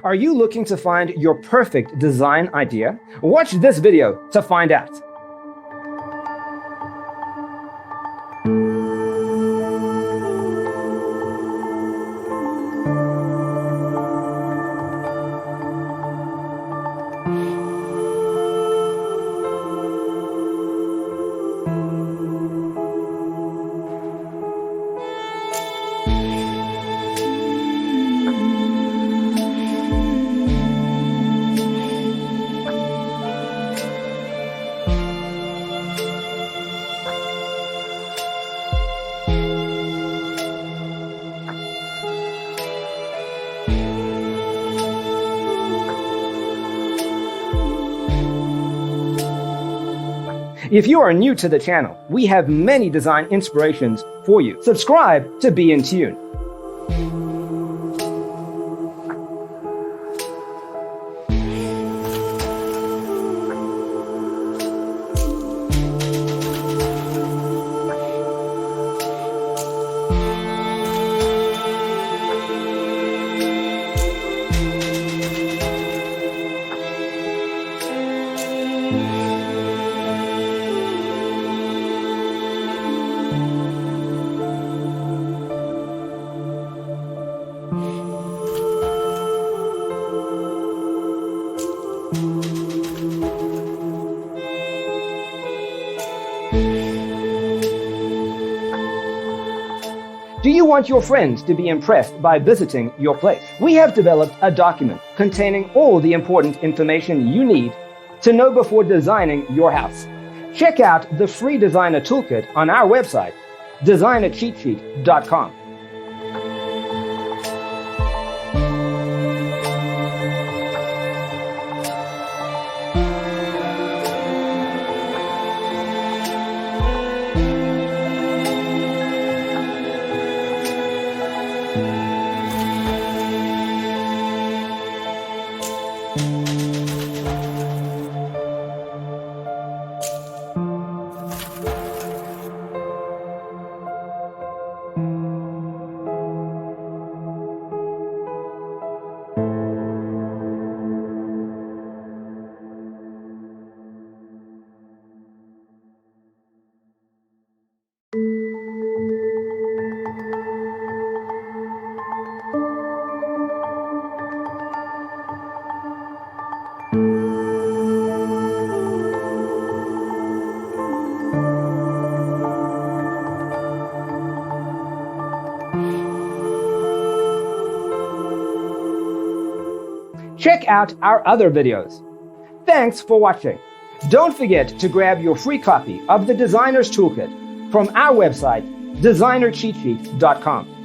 Are you looking to find your perfect design idea? Watch this video to find out. If you are new to the channel, we have many design inspirations for you. Subscribe to be in tune. Do you want your friends to be impressed by visiting your place? We have developed a document containing all the important information you need to know before designing your house. Check out the free designer toolkit on our website, designercheatsheet.com. Check out our other videos. Thanks for watching. Don't forget to grab your free copy of the Designer's Toolkit from our website, designercheatsheet.com.